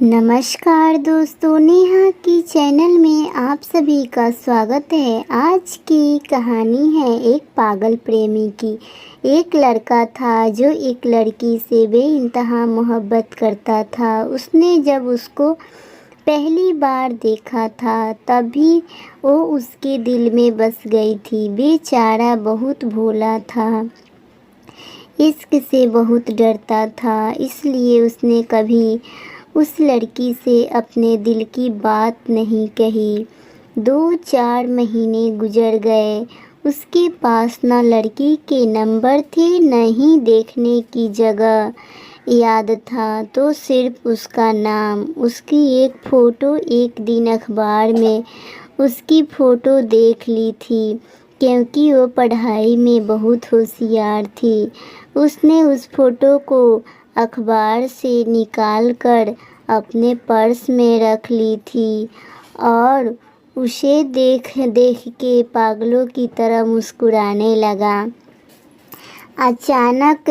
नमस्कार दोस्तों, नेहा की चैनल में आप सभी का स्वागत है। आज की कहानी है एक पागल प्रेमी की। एक लड़का था जो एक लड़की से बेइंतहा मोहब्बत करता था। उसने जब उसको पहली बार देखा था तभी वो उसके दिल में बस गई थी। बेचारा बहुत भोला था, इश्क से बहुत डरता था, इसलिए उसने कभी उस लड़की से अपने दिल की बात नहीं कही। 2-4 महीने गुजर गए। उसके पास न लड़की के नंबर थे, न ही देखने की जगह याद था, तो सिर्फ उसका नाम। उसकी एक फ़ोटो एक दिन अखबार में उसकी फ़ोटो देख ली थी, क्योंकि वो पढ़ाई में बहुत होशियार थी। उसने उस फ़ोटो को अखबार से निकाल कर अपने पर्स में रख ली थी और उसे देख देख के पागलों की तरह मुस्कुराने लगा। अचानक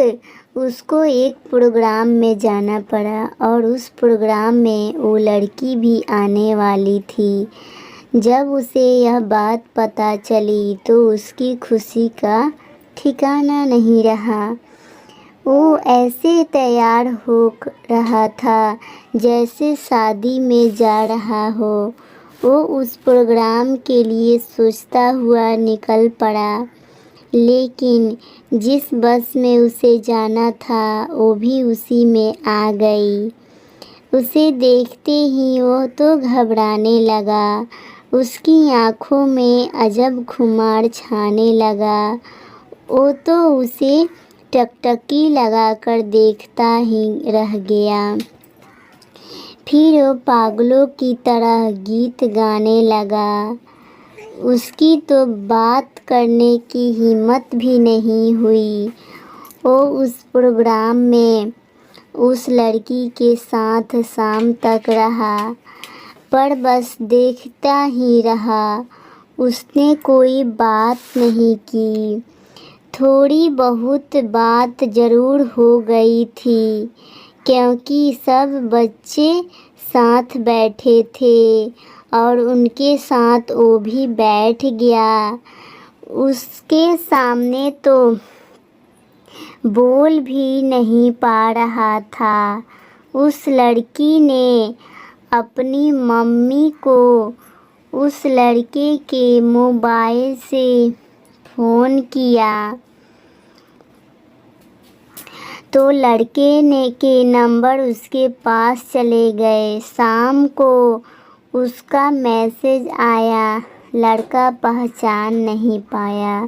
उसको एक प्रोग्राम में जाना पड़ा और उस प्रोग्राम में वो लड़की भी आने वाली थी। जब उसे यह बात पता चली तो उसकी खुशी का ठिकाना नहीं रहा। वो ऐसे तैयार हो रहा था जैसे शादी में जा रहा हो। वो उस प्रोग्राम के लिए सोचता हुआ निकल पड़ा, लेकिन जिस बस में उसे जाना था वो भी उसी में आ गई। उसे देखते ही वो तो घबराने लगा। उसकी आँखों में अजब खुमार छाने लगा। वो तो उसे टकटकी लगाकर देखता ही रह गया। फिर वो पागलों की तरह गीत गाने लगा। उसकी तो बात करने की हिम्मत भी नहीं हुई। वो उस प्रोग्राम में उस लड़की के साथ शाम तक रहा, पर बस देखता ही रहा। उसने कोई बात नहीं की। थोड़ी बहुत बात ज़रूर हो गई थी, क्योंकि सब बच्चे साथ बैठे थे और उनके साथ वो भी बैठ गया। उसके सामने तो बोल भी नहीं पा रहा था। उस लड़की ने अपनी मम्मी को उस लड़के के मोबाइल से फ़ोन किया तो लड़के ने के नंबर उसके पास चले गए। शाम को उसका मैसेज आया, लड़का पहचान नहीं पाया।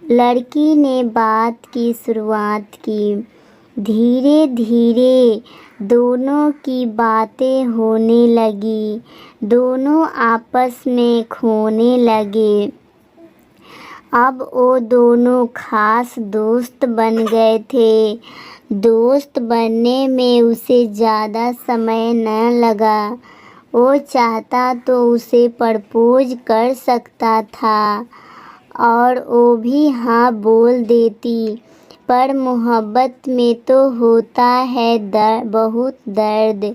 लड़की ने बात की शुरुआत की। धीरे धीरे दोनों की बातें होने लगी। दोनों आपस में खोने लगे। अब वो दोनों खास दोस्त बन गए थे। दोस्त बनने में उसे ज़्यादा समय न लगा। वो चाहता तो उसे प्रपोज कर सकता था और वो भी हाँ बोल देती, पर मोहब्बत में तो होता है बहुत दर्द,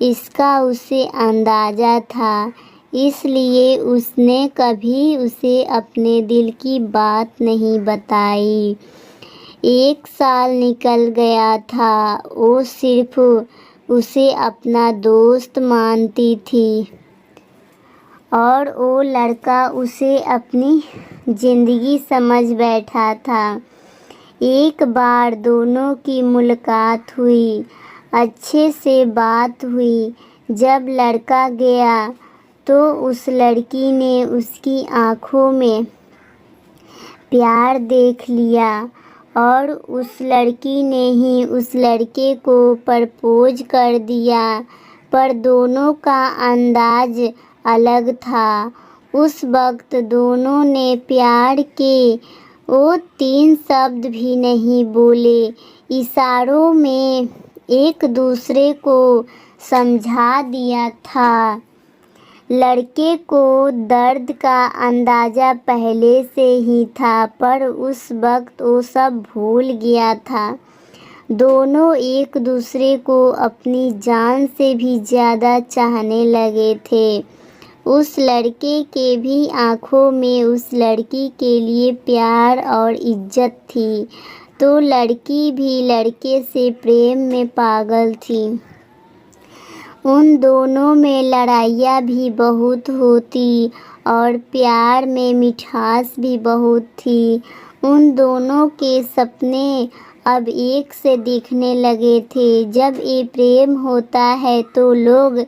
इसका उसे अंदाज़ा था। इसलिए उसने कभी उसे अपने दिल की बात नहीं बताई। 1 साल निकल गया था। वो सिर्फ उसे अपना दोस्त मानती थी और वो लड़का उसे अपनी ज़िंदगी समझ बैठा था। एक बार दोनों की मुलाकात हुई, अच्छे से बात हुई। जब लड़का गया तो उस लड़की ने उसकी आँखों में प्यार देख लिया और उस लड़की ने ही उस लड़के को प्रपोज कर दिया, पर दोनों का अंदाज अलग था। उस वक्त दोनों ने प्यार के वो 3 शब्द भी नहीं बोले। इशारों में एक दूसरे को समझा दिया था। लड़के को दर्द का अंदाज़ा पहले से ही था, पर उस वक्त वो सब भूल गया था। दोनों एक दूसरे को अपनी जान से भी ज़्यादा चाहने लगे थे। उस लड़के के भी आँखों में उस लड़की के लिए प्यार और इज्जत थी, तो लड़की भी लड़के से प्रेम में पागल थी। उन दोनों में लड़ाइयाँ भी बहुत होती और प्यार में मिठास भी बहुत थी। उन दोनों के सपने अब एक से दिखने लगे थे। जब ये प्रेम होता है तो लोग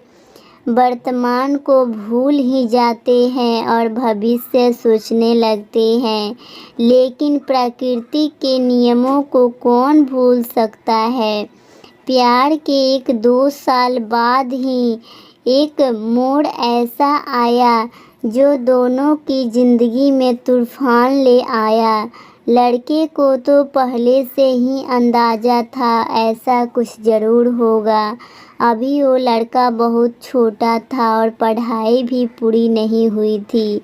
वर्तमान को भूल ही जाते हैं और भविष्य सोचने लगते हैं, लेकिन प्रकृति के नियमों को कौन भूल सकता है। प्यार के 1-2 साल बाद ही एक मोड़ ऐसा आया जो दोनों की ज़िंदगी में तूफान ले आया। लड़के को तो पहले से ही अंदाज़ा था ऐसा कुछ ज़रूर होगा। अभी वो लड़का बहुत छोटा था और पढ़ाई भी पूरी नहीं हुई थी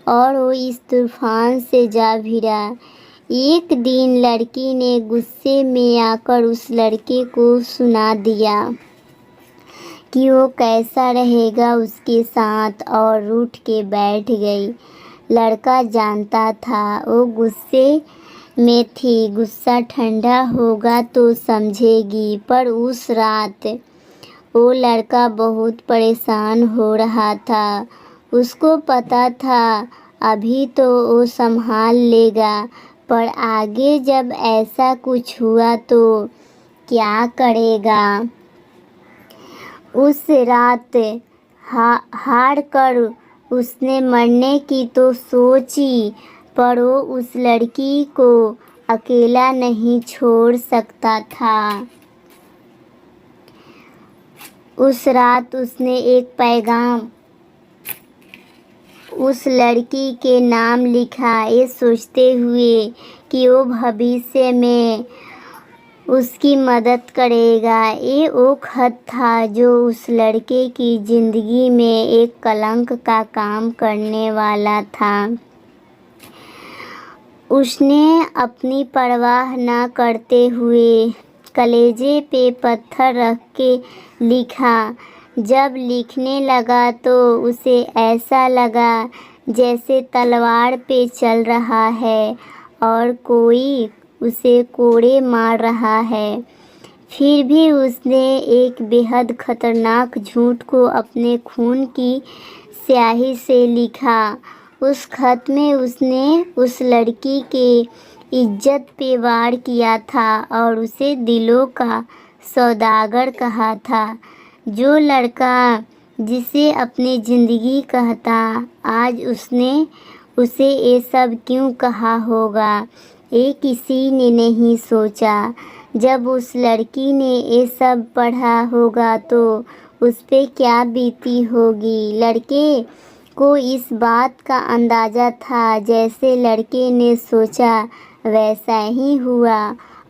और वो इस तूफान से जा भिड़ा। एक दिन लड़की ने गुस्से में आकर उस लड़के को सुना दिया कि वो कैसा रहेगा उसके साथ और रूठ के बैठ गई। लड़का जानता था वो गुस्से में थी, गुस्सा ठंडा होगा तो समझेगी, पर उस रात वो लड़का बहुत परेशान हो रहा था। उसको पता था अभी तो वो संभाल लेगा, पर आगे जब ऐसा कुछ हुआ तो क्या करेगा। उस रात हार कर उसने मरने की तो सोची, पर वो उस लड़की को अकेला नहीं छोड़ सकता था। उस रात उसने एक पैगाम उस लड़की के नाम लिखा, ये सोचते हुए कि वो भविष्य में उसकी मदद करेगा। ये वो खत था जो उस लड़के की ज़िंदगी में एक कलंक का काम करने वाला था। उसने अपनी परवाह न करते हुए कलेजे पे पत्थर रख के लिखा। जब लिखने लगा तो उसे ऐसा लगा जैसे तलवार पे चल रहा है और कोई उसे कोड़े मार रहा है। फिर भी उसने एक बेहद खतरनाक झूठ को अपने खून की स्याही से लिखा। उस खत में उसने उस लड़की के इज्जत पे वार किया था और उसे दिलों का सौदागर कहा था। जो लड़का जिसे अपनी ज़िंदगी कहता, आज उसने उसे ये सब क्यों कहा होगा, ये किसी ने नहीं सोचा। जब उस लड़की ने ये सब पढ़ा होगा तो उस पे क्या बीती होगी। लड़के को इस बात का अंदाज़ा था, जैसे लड़के ने सोचा वैसा ही हुआ।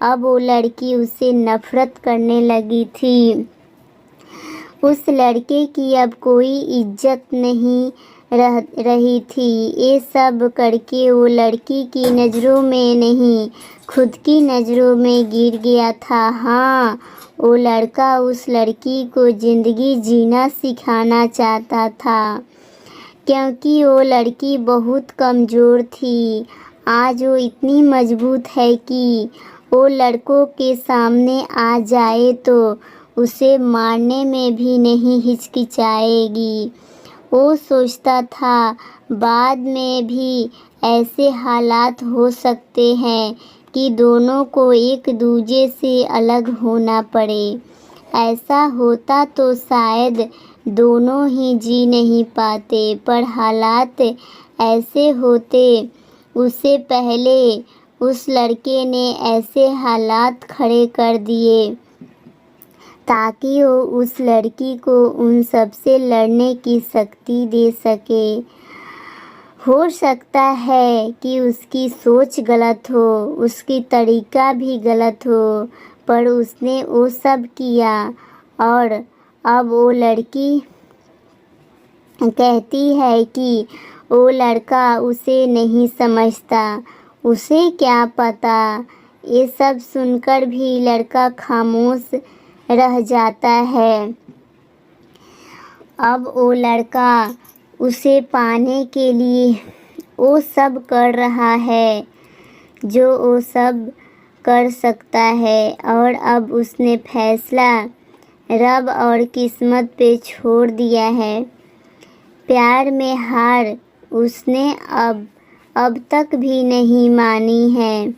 अब वो लड़की उससे नफ़रत करने लगी थी। उस लड़के की अब कोई इज्जत नहीं रही थी। ये सब करके वो लड़की की नज़रों में नहीं, खुद की नज़रों में गिर गया था। हाँ, वो लड़का उस लड़की को ज़िंदगी जीना सिखाना चाहता था, क्योंकि वो लड़की बहुत कमज़ोर थी। आज वो इतनी मजबूत है कि वो लड़कों के सामने आ जाए तो उसे मारने में भी नहीं हिचकिचाएगी। वो सोचता था बाद में भी ऐसे हालात हो सकते हैं कि दोनों को एक दूजे से अलग होना पड़े। ऐसा होता तो शायद दोनों ही जी नहीं पाते, पर हालात ऐसे होते। उससे पहले उस लड़के ने ऐसे हालात खड़े कर दिए ताकि वो उस लड़की को उन सब से लड़ने की शक्ति दे सके। हो सकता है कि उसकी सोच गलत हो, उसकी तरीका भी गलत हो, पर उसने वो सब किया और अब वो लड़की कहती है कि वो लड़का उसे नहीं समझता। उसे क्या पता ये सब सुनकर भी लड़का खामोश रह जाता है। अब वो लड़का उसे पाने के लिए वो सब कर रहा है जो वो सब कर सकता है, और अब उसने फैसला रब और किस्मत पे छोड़ दिया है। प्यार में हार उसने अब तक भी नहीं मानी है।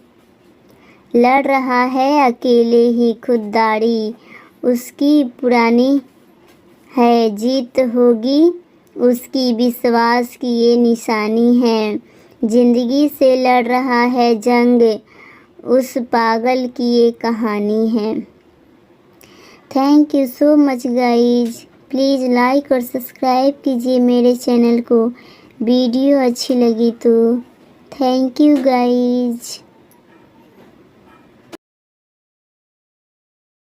लड़ रहा है अकेले ही खुददारी, उसकी पुरानी है जीत होगी उसकी, विश्वास की ये निशानी है। जिंदगी से लड़ रहा है जंग, उस पागल की ये कहानी है। Thank you so much guys. Please like और सब्सक्राइब कीजिए मेरे चैनल को। वीडियो अच्छी लगी तो थैंक यू गाइज।